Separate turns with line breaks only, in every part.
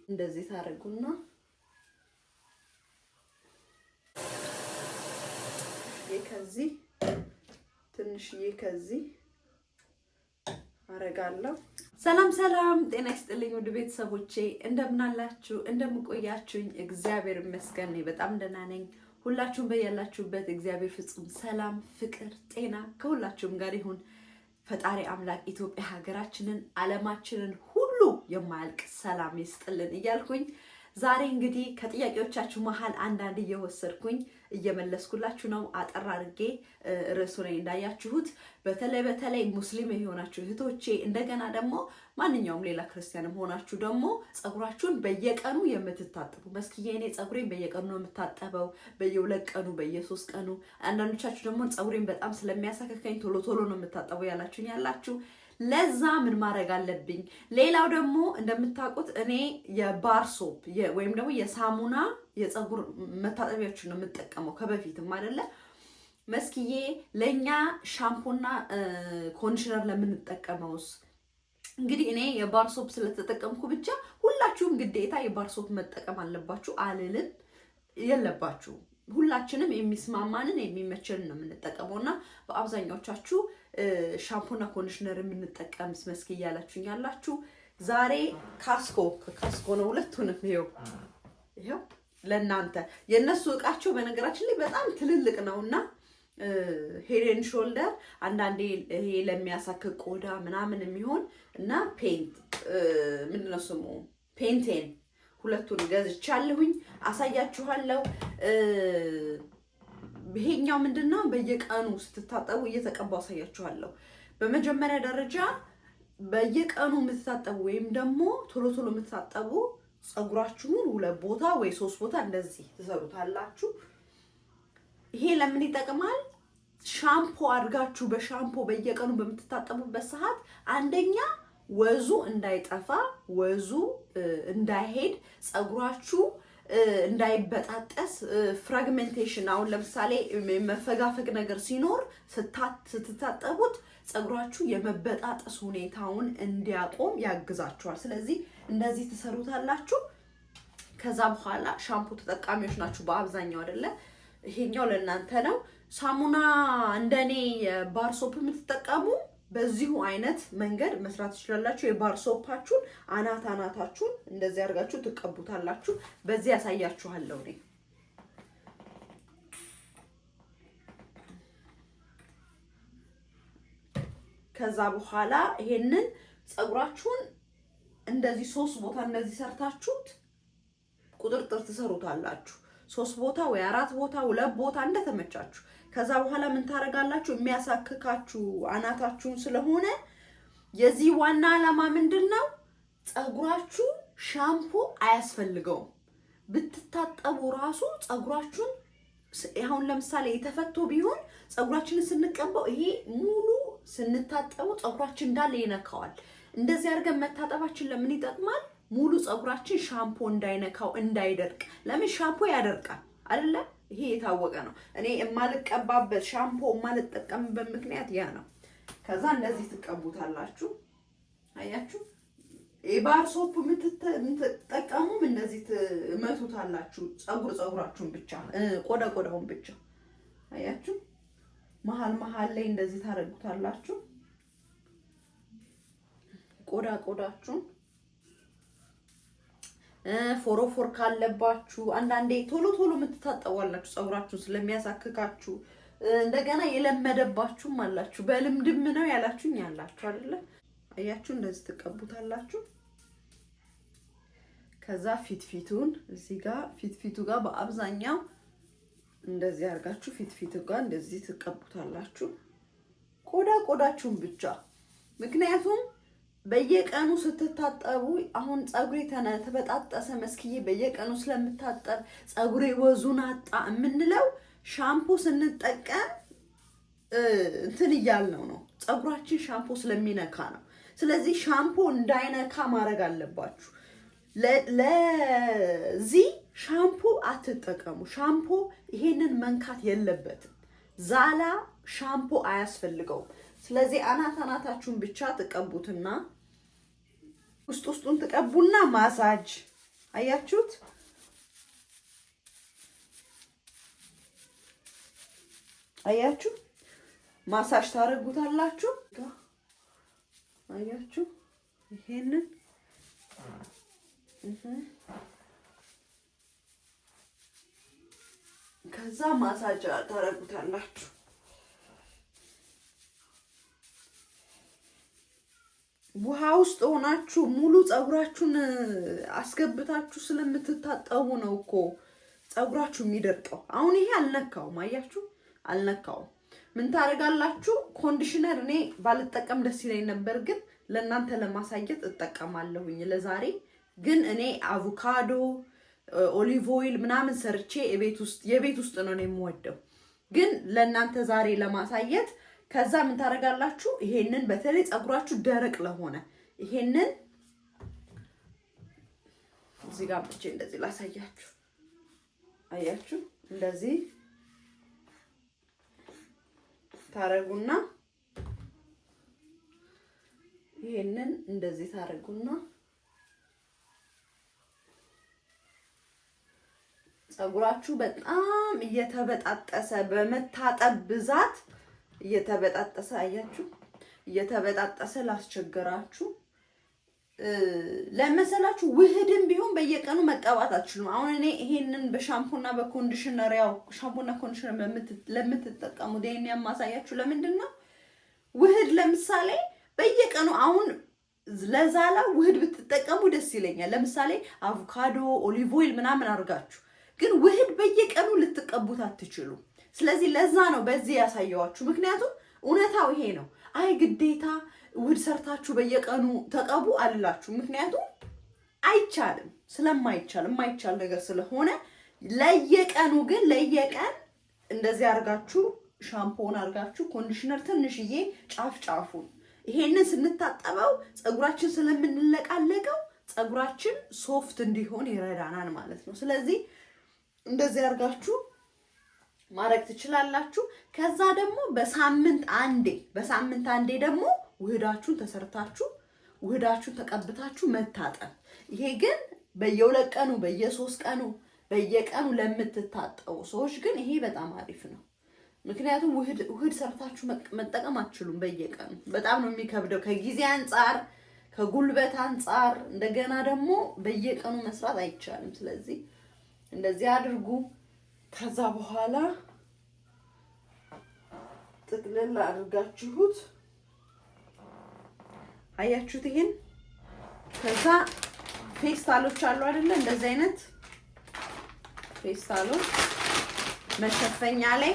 እንደዚህ ታረጉና ከዚህ ትንሽዬ ከዚህ አረጋለሁ። ሰላም ሰላም፣ ጤና ይስጥልኝ ውድ ቤተሰቦቼ፣ እንደምን አላችሁ? እንደምን ቆያችሁኝ? እግዚአብሔር ይመስገን በጣም ደህና ነኝ። ሁላችሁም በያላችሁበት እግዚአብሔር ፍጹም ሰላም፣ ፍቅር፣ ጤና ከሁላችሁም ጋር ይሁን። ፈጣሪ አምላክ ኢትዮጵያ ሀገራችንን፣ ዓለማችንን ሁሉ የማያልቅ ሰላም ይስጥልን እያልኩኝ ዛሬ እንግዲህ ከጥያቄዎቻችሁ መሃል አንዳንድ እየወሰድኩኝ እየመለስኩላችሁ ነው። አጠር አድርጌ ርዕሱ ላይ እንዳያችሁት በተለይ ሙስሊም የሆናችሁ እህቶቼ፣ እንደገና ደግሞ ማንኛውም ሌላ ክርስቲያንም ሆናችሁ ደግሞ ጸጉራችሁን በየቀኑ የምትታጠቡ፣ መስኪዬ እኔ ጸጉሬን በየቀኑ ነው የምታጠበው፣ በየ2 ቀኑ በየ3 ቀኑ፣ አንዳንዶቻችሁ ደግሞ ጸጉሬን በጣም ስለሚያሳከከኝ ቶሎ ቶሎ ነው የምታጠበው ያላችሁኝ ያላችሁ፣ ለዛ ምን ማድረግ አለብኝ? ሌላው ደግሞ እንደምታውቁት እኔ የባር ሶፕ ወይም ደግሞ የሳሙና የጸጉር መታጠቢያዎችን ነው የምጠቀመው ከበፊትም አይደለ መስኪዬ። ለኛ ሻምፖና ኮንዲሽነር ለምንጠቀመውስ? እንግዲህ እኔ የባር ሶፕ ስለተጠቀምኩ ብቻ ሁላችሁም ግዴታ የባር ሶፕ መጠቀም አለባችሁ አልልም፣ የለባችሁም። ሁላችንም የሚስማማንን የሚመቸንን ነው የምንጠቀመውና በአብዛኛዎቻችሁ ሻምፖና ኮንዲሽነር የምንጠቀም መስኪ እያላችሁኝ ያላችሁ፣ ዛሬ ከካስኮ ነው ሁለቱንም ይሄው ለእናንተ። የእነሱ እቃቸው በነገራችን ላይ በጣም ትልልቅ ነውና ሄድ ኤንድ ሾልደር አንዳንዴ ይሄ ለሚያሳክክ ቆዳ ምናምን የሚሆን እና ፔንት ምንድነው ስሙ ፔንቴን ሁለቱን ገዝቻለሁኝ፣ አሳያችኋለሁ። ይሄኛው ምንድነው በየቀኑ ስትታጠቡ እየተቀባው አሳያችኋለሁ። በመጀመሪያ ደረጃ በየቀኑ የምትታጠቡ ወይም ደግሞ ቶሎ ቶሎ የምትታጠቡ ጸጉራችሁን 2 ቦታ ወይ 3 ቦታ እንደዚህ ትሰሩታላችሁ። ይሄ ለምን ይጠቅማል? ሻምፖ አድርጋችሁ በሻምፖ በየቀኑ በምትታጠቡበት ሰዓት አንደኛ ወዙ እንዳይጠፋ፣ ወዙ እንዳይሄድ፣ ጸጉራችሁ እንዳይበጣጠስ፣ ፍራግሜንቴሽን አሁን ለምሳሌ መፈጋፈግ ነገር ሲኖር ስትታጠቡት ጸጉራችሁ የመበጣጠስ ሁኔታውን እንዲያቆም ያግዛችኋል። ስለዚህ እንደዚህ ትሰሩታላችሁ። ከዛ በኋላ ሻምፖ ተጠቃሚዎች ናችሁ በአብዛኛው አይደለ? ይሄኛው ለእናንተ ነው። ሳሙና እንደኔ የባር ሶፕ የምትጠቀሙ በዚሁ አይነት መንገድ መስራት ትችላላችሁ። የባር ሶፓችሁን አናታችሁን እንደዚህ አድርጋችሁ ትቀቡታላችሁ። በዚህ ያሳያችኋለሁ እኔ። ከዛ በኋላ ይሄንን ጸጉራችሁን እንደዚህ 3 ቦታ እንደዚህ ሰርታችሁት ቁጥርጥር ትሰሩታላችሁ። 3 ቦታ ወይ 4 ቦታ 2 ቦታ እንደተመቻችሁ። ከዛ በኋላ ምን ታረጋላችሁ? የሚያሳክካችሁ አናታችሁን ስለሆነ የዚህ ዋና ዓላማ ምንድነው? ጸጉራችሁ ሻምፖ አያስፈልገውም። ብትታጠቡ ራሱ ጸጉራችሁን አሁን ለምሳሌ የተፈቶ ቢሆን ጸጉራችንን ስንቀባው ይሄ ሙሉ ስንታጠበው ጸጉራችን እንዳለ ይነካዋል። እንደዚህ አድርገን መታጠባችን ለምን ይጠቅማል? ሙሉ ጸጉራችን ሻምፖ እንዳይነካው እንዳይደርቅ። ለምን ሻምፖ ያደርቃል አይደለ? ይሄ የታወቀ ነው። እኔ የማልቀባበት ሻምፖ የማልጠቀምበት ምክንያት ያ ነው። ከዛ እንደዚህ ትቀቡታላችሁ። አያችሁ? የባር ሶፕ የምትጠቀሙም እንደዚህ ትመቱታላችሁ። ጸጉራችሁን ብቻ ቆዳውን ብቻ አያችሁ? መሀል ላይ እንደዚህ ታረጉታላችሁ። ቆዳችሁን ፎሮፎር ካለባችሁ አንዳንዴ ቶሎ የምትታጠዋላችሁ ጸጉራችሁን ስለሚያሳክካችሁ። እንደገና የለመደባችሁም አላችሁ፣ በልምድም ነው ያላችሁኝ ያላችሁ አይደለ? አያችሁ? እንደዚህ ትቀቡታላችሁ። ከዛ ፊትፊቱን እዚህ ጋር ፊቱ ጋር በአብዛኛው እንደዚህ አድርጋችሁ ፊቱ ጋር እንደዚህ ትቀቡታላችሁ። ቆዳችሁን ብቻ። ምክንያቱም በየቀኑ ስትታጠቡ አሁን ጸጉሬ ተበጣጠሰ መስኪዬ በየቀኑ ስለምታጠብ ጸጉሬ ወዙን አጣ የምንለው ሻምፖ ስንጠቀም እንትን እያልነው ነው። ጸጉራችን ሻምፖ ስለሚነካ ነው። ስለዚህ ሻምፖ እንዳይነካ ማድረግ አለባችሁ። ለዚህ ሻምፖ አትጠቀሙ። ሻምፖ ይሄንን መንካት የለበትም። ዛላ ሻምፖ አያስፈልገውም። ስለዚህ አናታችሁን ብቻ ተቀቡትና ውስጡን ተቀቡና ማሳጅ አያችሁት? አያችሁ? ማሳጅ ታረጉታላችሁ። አያችሁ? ይሄንን ከዛ ማሳጅ ታረጉታላችሁ። ውሃ ውስጥ ሆናችሁ ሙሉ ፀጉራችሁን አስገብታችሁ ስለምትታጠቡ ነው እኮ ፀጉራችሁ የሚደርቀው። አሁን ይሄ አልነካውም፣ አያችሁ? አልነካውም። ምን ታደርጋላችሁ? ኮንዲሽነር እኔ ባልጠቀም ደስ ይለኝ ነበር፣ ግን ለእናንተ ለማሳየት እጠቀማለሁኝ። ለዛሬ ግን እኔ አቮካዶ ኦሊቭ ኦይል ምናምን ሰርቼ የቤት ውስጥ ነው የምወደው፣ ግን ለእናንተ ዛሬ ለማሳየት ከዛ ምን ታደርጋላችሁ? ይሄንን በተለይ ፀጉራችሁ ደረቅ ለሆነ ይሄንን እዚህ ጋር ብቻ እንደዚህ ላሳያችሁ። አያችሁ? እንደዚህ ታረጉና ይሄንን እንደዚህ ታረጉና ፀጉራችሁ በጣም እየተበጣጠሰ በመታጠብ ብዛት እየተበጣጠሰ አያችሁ? እየተበጣጠሰ ላስቸገራችሁ ለመሰላችሁ ውህድም ቢሆን በየቀኑ መቀባት አትችሉም። አሁን እኔ ይሄንን በሻምፖና በኮንዲሽነር ያው ሻምፖና ኮንዲሽነር ለምትጠቀሙ ደይን ያማሳያችሁ ለምንድን ነው? ውህድ ለምሳሌ በየቀኑ አሁን ለዛላ ውህድ ብትጠቀሙ ደስ ይለኛል። ለምሳሌ አቮካዶ ኦሊቭ ኦይል ምናምን አድርጋችሁ፣ ግን ውህድ በየቀኑ ልትቀቡት አትችሉ። ስለዚህ ለዛ ነው በዚህ ያሳየዋችሁ። ምክንያቱም እውነታው ይሄ ነው። አይ ግዴታ ውህድ ሰርታችሁ በየቀኑ ተቀቡ አልላችሁ። ምክንያቱም አይቻልም፣ ስለማይቻል የማይቻል ነገር ስለሆነ ለየቀኑ ግን ለየቀን እንደዚህ አድርጋችሁ ሻምፖን አድርጋችሁ ኮንዲሽነር ትንሽዬ ጫፉን ይሄንን ስንታጠበው ፀጉራችን ስለምንለቃለቀው ፀጉራችን ሶፍት እንዲሆን ይረዳናል ማለት ነው። ስለዚህ እንደዚህ አድርጋችሁ ማድረግ ትችላላችሁ። ከዛ ደግሞ በሳምንት አንዴ ደግሞ ውህዳችሁን ተሰርታችሁ ውህዳችሁን ተቀብታችሁ መታጠብ። ይሄ ግን በየ2 ቀኑ በየ3 ቀኑ በየቀኑ ለምትታጠቡ ሰዎች ግን ይሄ በጣም አሪፍ ነው። ምክንያቱም ውህድ ሰርታችሁ መጠቀም አትችሉም በየቀኑ፣ በጣም ነው የሚከብደው ከጊዜ አንፃር ከጉልበት አንፃር። እንደገና ደግሞ በየቀኑ መስራት አይቻልም። ስለዚህ እንደዚህ አድርጉ። ከዛ በኋላ ጥቅልል አድርጋችሁት አያችሁት ይሄን። ከዛ ፌስታሎች አሉ አይደለ? እንደዚህ አይነት ፌስታሎች መሸፈኛ ላይ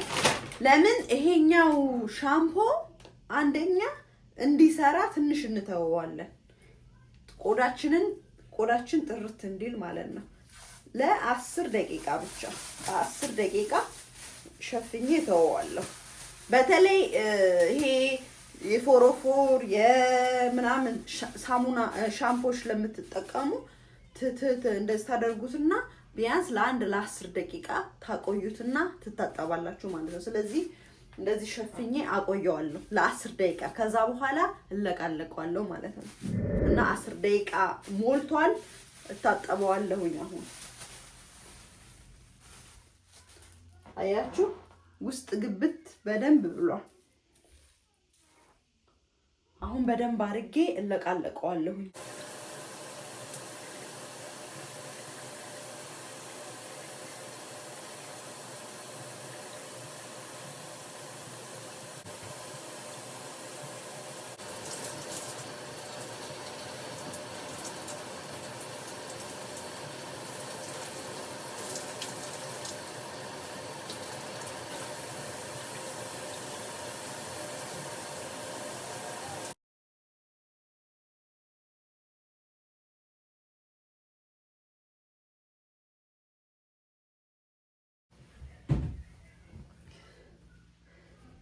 ለምን ይሄኛው ሻምፖ አንደኛ እንዲሰራ ትንሽ እንተወዋለን፣ ቆዳችን ጥርት እንዲል ማለት ነው። ለ10 ደቂቃ ብቻ 10 ደቂቃ ሸፍኜ ተወዋለሁ። በተለይ ይሄ የፎሮፎር የምናምን ሳሙና ሻምፖሽ ለምትጠቀሙ እንደዚህ ታደርጉትና ቢያንስ ለ10 ደቂቃ ታቆዩትና ትታጠባላችሁ ማለት ነው። ስለዚህ እንደዚህ ሸፍኜ አቆየዋለሁ ለ10 ደቂቃ። ከዛ በኋላ እለቃለቀዋለሁ ማለት ነው። እና 10 ደቂቃ ሞልቷል። እታጠበዋለሁኝ አሁን አያችሁ ውስጥ ግብት በደንብ ብሏል። አሁን በደንብ አድርጌ እለቃለቀዋለሁኝ።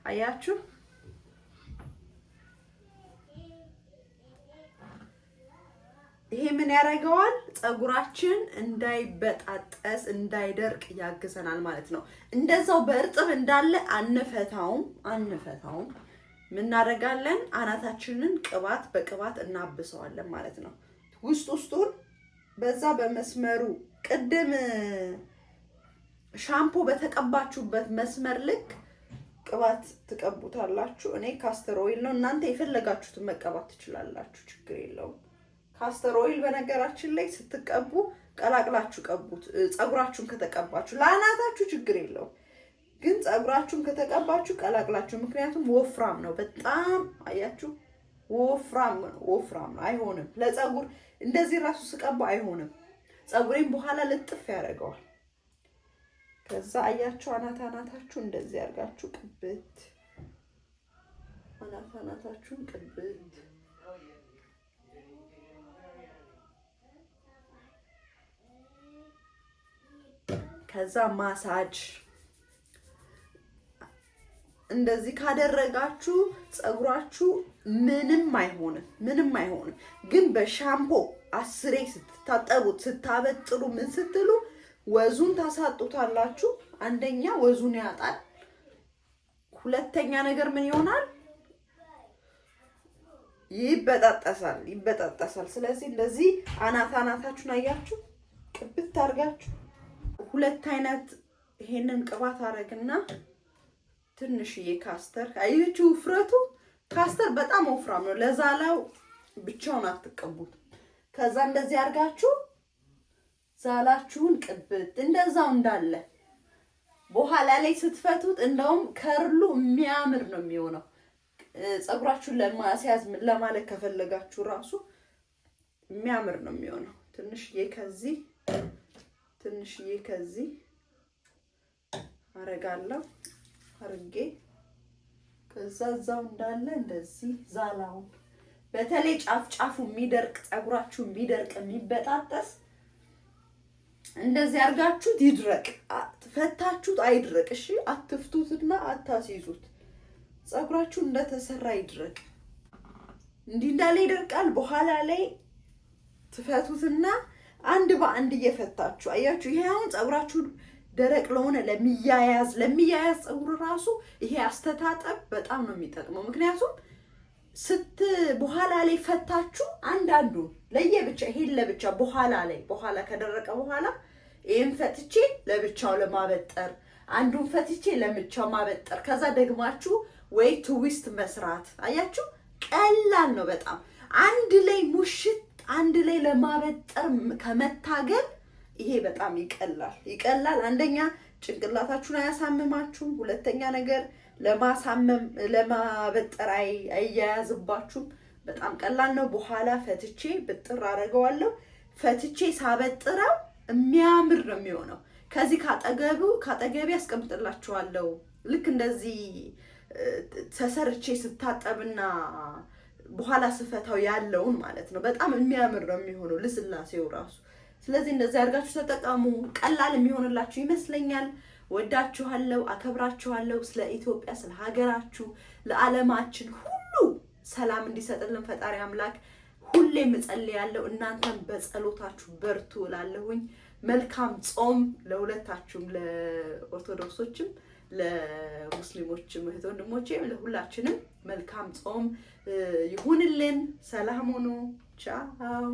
አያችሁ ይሄ ምን ያደርገዋል? ፀጉራችን እንዳይበጣጠስ እንዳይደርቅ ያግዘናል ማለት ነው። እንደዛው በእርጥብ እንዳለ አንፈታውም። ምን እናደርጋለን? አናታችንን ቅባት በቅባት እናብሰዋለን ማለት ነው። ውስጡን በዛ በመስመሩ ቅድም ሻምፖ በተቀባችሁበት መስመር ልክ ቅባት ትቀቡታላችሁ። እኔ ካስተር ኦይል ነው፣ እናንተ የፈለጋችሁትን መቀባት ትችላላችሁ፣ ችግር የለውም። ካስተር ኦይል በነገራችን ላይ ስትቀቡ ቀላቅላችሁ ቀቡት። ፀጉራችሁን ከተቀባችሁ ለአናታችሁ ችግር የለውም፣ ግን ፀጉራችሁን ከተቀባችሁ ቀላቅላችሁ፣ ምክንያቱም ወፍራም ነው በጣም አያችሁ፣ ወፍራም ነው፣ አይሆንም። ለፀጉር እንደዚህ ራሱ ስቀባ አይሆንም፣ ፀጉሬን በኋላ ልጥፍ ያደርገዋል። ከዛ አያችሁ አናታችሁ እንደዚህ አድርጋችሁ ቅብት፣ አናታችሁን ቅብት። ከዛ ማሳጅ እንደዚህ ካደረጋችሁ ፀጉራችሁ ምንም አይሆንም። ግን በሻምፖ 10 ስትታጠቡት ስታበጥሩ ምን ስትሉ ወዙን ታሳጡታላችሁ። አንደኛ ወዙን ያጣል፣ ሁለተኛ ነገር ምን ይሆናል? ይበጣጠሳል። ስለዚህ እንደዚህ አናታችሁን አያችሁ ቅብት አድርጋችሁ ሁለት አይነት ይሄንን ቅባት አረግና ትንሽዬ ካስተር አያችሁ፣ ውፍረቱ ካስተር በጣም ወፍራም ነው። ለዛላው ብቻውን አትቀቡት። ከዛ እንደዚህ አድርጋችሁ ዛላችሁን ቅብት እንደዛው እንዳለ በኋላ ላይ ስትፈቱት እንደውም ከርሉ የሚያምር ነው የሚሆነው። ፀጉራችሁን ለማስያዝ ለማለት ከፈለጋችሁ ራሱ የሚያምር ነው የሚሆነው። ትንሽዬ ከዚህ አረጋለሁ አርጌ ከዛ እዛው እንዳለ እንደዚህ ዛላውን በተለይ ጫፉ የሚደርቅ ፀጉራችሁ የሚደርቅ የሚበጣጠስ እንደዚህ አርጋችሁት ይድረቅ። ፈታችሁት አይድረቅ። እሺ አትፍቱትና አታስይዙት። ፀጉራችሁ እንደተሰራ ይድረቅ። እንዲህ እንዳለ ይደርቃል። በኋላ ላይ ትፈቱትና አንድ በአንድ እየፈታችሁ አያችሁ። ይሄ አሁን ፀጉራችሁ ደረቅ ለሆነ ለሚያያዝ ፀጉር ራሱ ይሄ አስተታጠብ በጣም ነው የሚጠቅመው። ምክንያቱም በኋላ ላይ ፈታችሁ አንዳንዱ ለየብቻ ይሄን ለብቻ በኋላ ከደረቀ በኋላ ይሄን ፈትቼ ለብቻው ለማበጠር አንዱን ፈትቼ ለብቻው ማበጠር ከዛ ደግማችሁ ወይ ትዊስት መስራት አያችሁ። ቀላል ነው በጣም አንድ ላይ ሙሽት አንድ ላይ ለማበጠር ከመታገል ይሄ በጣም ይቀላል። አንደኛ ጭንቅላታችሁን አያሳምማችሁም። ሁለተኛ ነገር ለማበጠር አይያያዝባችሁም። በጣም ቀላል ነው። በኋላ ፈትቼ ብጥር አደርገዋለሁ። ፈትቼ ሳበጥረው የሚያምር ነው የሚሆነው። ከዚህ ካጠገቤ አስቀምጥላችኋለሁ። ልክ እንደዚህ ተሰርቼ ስታጠብና በኋላ ስፈታው ያለውን ማለት ነው። በጣም የሚያምር ነው የሚሆነው ልስላሴው ራሱ። ስለዚህ እንደዚህ አድርጋችሁ ተጠቀሙ። ቀላል የሚሆንላችሁ ይመስለኛል። ወዳችኋለሁ፣ አከብራችኋለሁ። ስለ ኢትዮጵያ፣ ስለ ሀገራችሁ፣ ለዓለማችን ሁሉ ሰላም እንዲሰጥልን ፈጣሪ አምላክ ሁሌም እጸልያለሁ። እናንተም በጸሎታችሁ በርቱ እላለሁኝ። መልካም ጾም ለሁለታችሁም፣ ለኦርቶዶክሶችም ለሙስሊሞችም እህት ወንድሞቼም ለሁላችንም መልካም ጾም ይሁንልን። ሰላም ሁኑ። ቻው